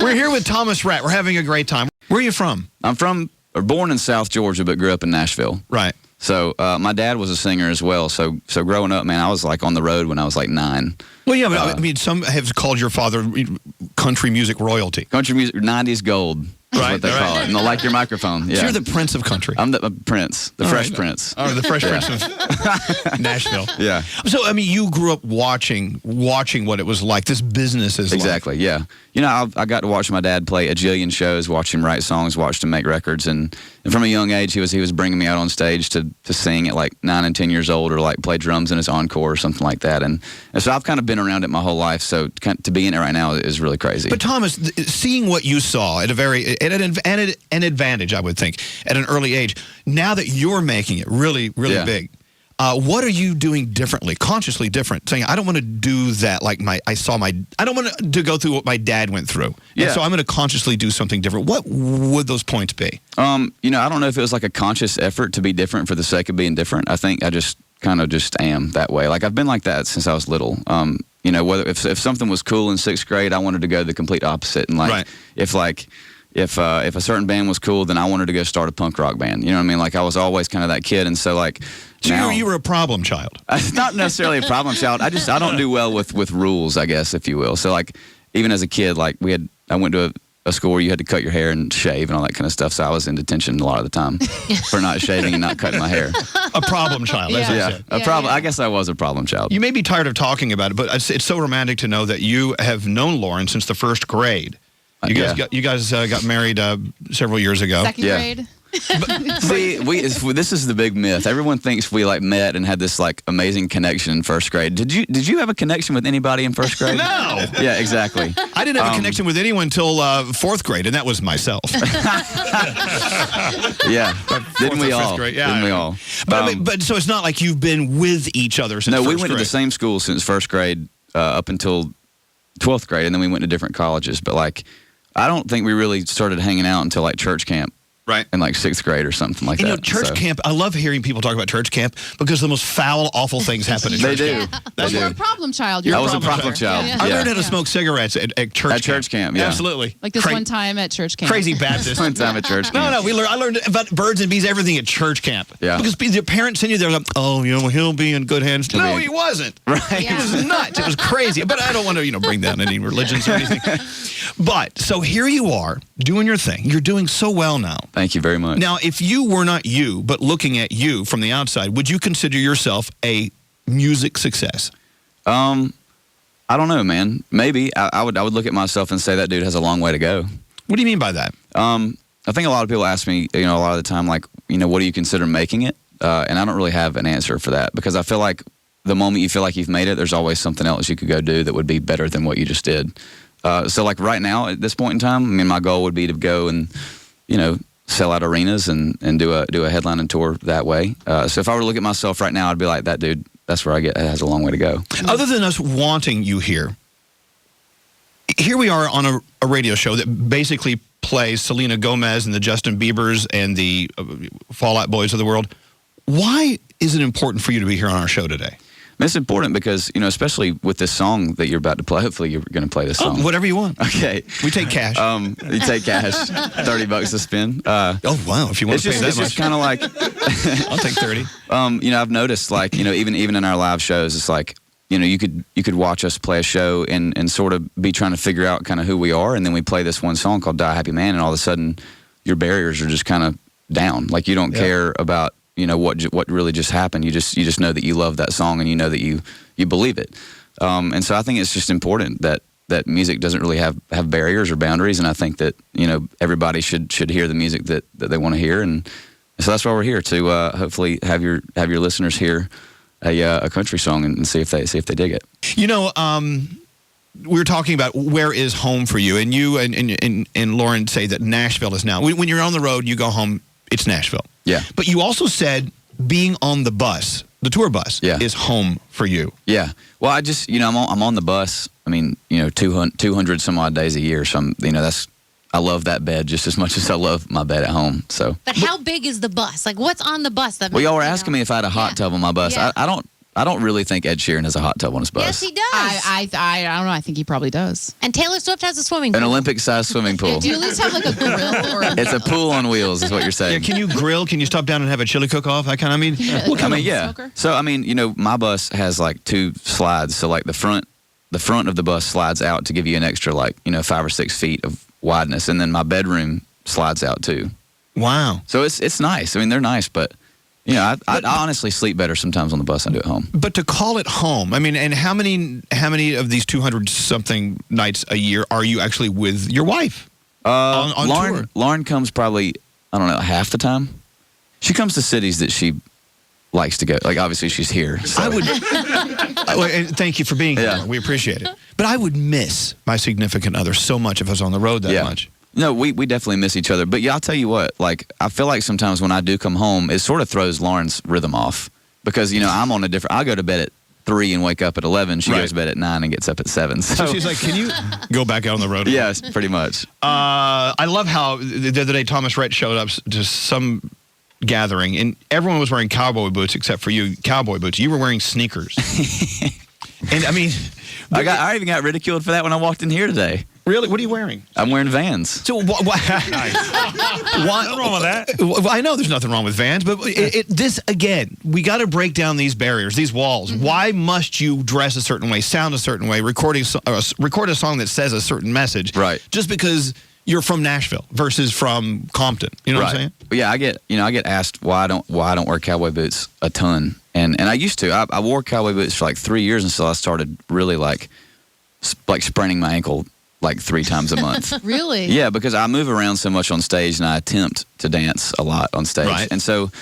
We're here with Thomas Rhett. We're having a great time. Where are you from? I'm born in South Georgia, but grew up in Nashville. Right. So my dad was a singer as well. So growing up, man, I was like on the road when I was like 9. Well, yeah, but I mean, some have called your father country music royalty. Country music, 90s gold. Is Right, what they call it. And they'll like your microphone. Yeah. So you're the Prince of country. I'm the Prince, the Fresh Prince. Oh, the Fresh Prince of Nashville. Yeah. So, I mean, you grew up watching what it was like, this business is Exactly, yeah. You know, I got to watch my dad play a jillion shows, watch him write songs, watch him make records, and from a young age, he was bringing me out on stage to sing at like 9 and 10 years old, or like play drums in his encore or something like that. And so I've kind of been around it my whole life. So to be in it right now is really crazy. But Thomas, seeing what you saw at an advantage, I would think, at an early age. Now that you're making it really big, what are you doing differently, consciously different? Saying, I don't want to do that like I don't want to go through what my dad went through. Yeah. And so I'm going to consciously do something different. What would those points be? You know, I don't know if it was like a conscious effort to be different for the sake of being different. I think I just kind of just am that way. Like I've been like that since I was little. You know, whether if something was cool in 6th grade, I wanted to go the complete opposite. And like if a certain band was cool, then I wanted to go start a punk rock band. You know what I mean? Like I was always kind of that kid, and so like. So now, you were a problem child. Not necessarily a problem child. I don't do well with rules, I guess, if you will. So like even as a kid, like I went to a school where you had to cut your hair and shave and all that kind of stuff. So I was in detention a lot of the time for not shaving and not cutting my hair. A problem child. As I said. A problem. I guess I was a problem child. You may be tired of talking about it, but it's so romantic to know that you have known Lauren since the 1st grade. You guys got married several years ago. 2nd grade. See, this is the big myth. Everyone thinks we like met and had this like amazing connection in 1st grade. Did you have a connection with anybody in 1st grade? No. Yeah, exactly. I didn't have a connection with anyone until 4th grade, and that was myself. Yeah. Didn't we all? Grade. Yeah, Didn't we all? But so it's not like you've been with each other since. No, we 1st went to grade. the same school since 1st grade up until 12th grade, and then we went to different colleges. But like, I don't think we really started hanging out until like church camp. Right. In like 6th grade or something like that. You know, church camp, I love hearing people talk about church camp because the most foul, awful things happen at church camp. They do. You're a problem child. I was a problem child. Yeah. I learned how to smoke cigarettes at church camp. At church camp, yeah. Absolutely. Like this one time at church camp. Crazy Baptist. One time at church camp. No, I learned about birds and bees, everything at church camp. Yeah. Because your parents send you there like, oh, you know, he'll be in good hands. No, he wasn't. Right. It was nuts. It was crazy. But I don't want to, bring down any religions or anything. But, so here you are, doing your thing. You're doing so well now. Thank you very much. Now, if you were not you, but looking at you from the outside, would you consider yourself a music success? I don't know, man. Maybe. I would look at myself and say that dude has a long way to go. What do you mean by that? I think a lot of people ask me, a lot of the time, like, what do you consider making it? And I don't really have an answer for that, because I feel like the moment you feel like you've made it, there's always something else you could go do that would be better than what you just did. So like right now at this point in time, I mean, my goal would be to go and, sell out arenas and do a headlining tour that way. So if I were to look at myself right now, I'd be like, that dude, that's where it has a long way to go. Other than us wanting you here we are on a radio show that basically plays Selena Gomez and the Justin Biebers and the Fall Out Boys of the world. Why is it important for you to be here on our show today? It's important because, especially with this song that you're about to play, hopefully you're going to play this song. Oh, whatever you want. Okay. We take cash. You take cash, $30 to spend. Oh, wow. If you want to pay that much. It's just kind of like... I'll take 30. I've noticed, like, even in our live shows, it's like, you could watch us play a show and sort of be trying to figure out kind of who we are, and then we play this one song called Die Happy Man, and all of a sudden your barriers are just kind of down. Like, you don't care about... what really just happened. You just know that you love that song, and you know that you believe it. And so I think it's just important that music doesn't really have barriers or boundaries, and I think that everybody should hear the music that they want to hear, and so that's why we're here, to hopefully have your listeners hear a country song and see if they dig it. We were talking about where is home for you, and you and Lauren say that Nashville is now. When you're on the road, you go home, it's Nashville. Yeah. But you also said being on the bus, the tour bus, is home for you. Yeah. Well, I just, I'm on the bus. I mean, 200 some odd days a year. So I love that bed just as much as I love my bed at home. So. But how big is the bus? Like, what's on the bus? Well, y'all were asking me if I had a hot tub on my bus. Yeah. I don't. I don't really think Ed Sheeran has a hot tub on his bus. Yes, he does. I don't know. I think he probably does. And Taylor Swift has a swimming An pool. Olympic-sized swimming pool. Do you at least have like a grill or? It's a pool on wheels, is what you're Yeah, saying. can you grill? Can you stop down and have a chili cook-off? I kind of mean, what I kind mean, of, yeah. smoker? So, I mean, my bus has like 2 slides. So, like the front of the bus slides out to give you an extra, 5 or 6 feet of wideness, and then my bedroom slides out too. wow. So it's nice. I mean, they're nice, but I honestly sleep better sometimes on the bus than I do at home. But to call it home, I mean, and how many of these 200-something nights a year are you actually with your wife? On tour? Lauren comes probably, I don't know, half the time. She comes to cities that she likes to go. Like, obviously, she's here. So. I would. And thank you for being here. Yeah. We appreciate it. But I would miss my significant other so much if I was on the road that much. No, we definitely miss each other. But yeah, I'll tell you what, I feel like sometimes when I do come home, it sort of throws Lauren's rhythm off. Because, I'm on a different, I go to bed at 3 and wake up at 11. She goes to bed at 9 and gets up at 7. So she's like, can you go back out on the road? Yes, pretty much. I love how the other day Thomas Rhett showed up to some gathering and everyone was wearing cowboy boots except for you, cowboy boots. You were wearing sneakers. And I mean, I even got ridiculed for that when I walked in here today. really? What are you wearing? I'm wearing Vans. So nothing wrong with that. Well, I know there's nothing wrong with Vans, but this again, we got to break down these barriers, these walls. Mm-hmm. Why must you dress a certain way, sound a certain way, record a song that says a certain message? Right. Just because you're from Nashville versus from Compton. You know what I'm saying? Yeah, I get asked why I don't wear cowboy boots a ton, and I used to. I wore cowboy boots for like 3 years until I started really like spraining my ankle like 3 times a month. Really? Yeah, because I move around so much on stage and I attempt to dance a lot on stage. Right. And so,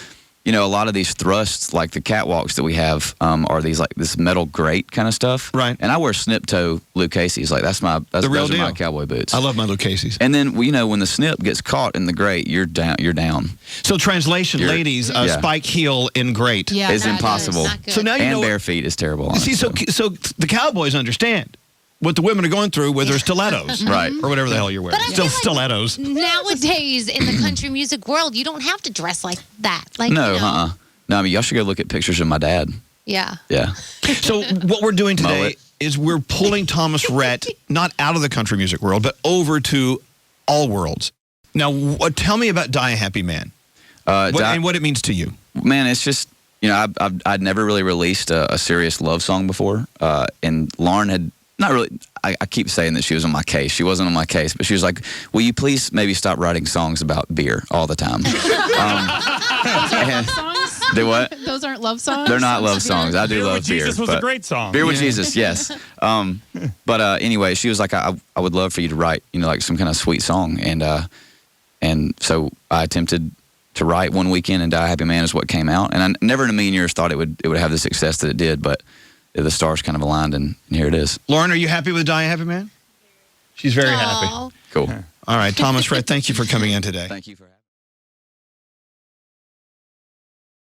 a lot of these thrusts, like the catwalks that we have, are these like this metal grate kind of stuff. Right. And I wear snip toe Luke Casey's. Like that's The real those are my deal. cowboy boots. I love my Luke Casey's. And then when the snip gets caught in the grate, you're down. So translation, ladies, spike heel in great. Yeah. It's Not good. impossible. Not good. So now you And know. bare feet is terrible. On See, it, so the Cowboys understand what the women are going through with their stilettos. Right. Or whatever the hell you're wearing. But I Still feel like stilettos. Nowadays, in the country music world, you don't have to dress like that. Like, No, No, I mean, y'all should go look at pictures of my dad. Yeah. Yeah. So what we're doing today Mullet. is we're pulling Thomas Rhett not out of the country music world, but over to all worlds. Now, tell me about Die a Happy Man and what it means to you. Man, it's just, I'd never really released a serious love song before. And Lauren had not really, I keep saying that she was on my case. She wasn't on my case, but she was like, will you please maybe stop writing songs about beer all the time? Songs? Do what? Those aren't love songs? They're not love songs. I do Beer love with beer. Jesus was but a great song. Beer with Jesus, yes. But anyway, she was like, I would love for you to write, like some kind of sweet song. And so I attempted to write one weekend, and Die a Happy Man is what came out. And I never in a million years thought it would have the success that it did, but the stars kind of aligned, and here it is. Lauren, are you happy with Die a Happy Man? She's very happy. Aw. Cool. All right, Thomas Rhett, thank you for coming in today. Thank you for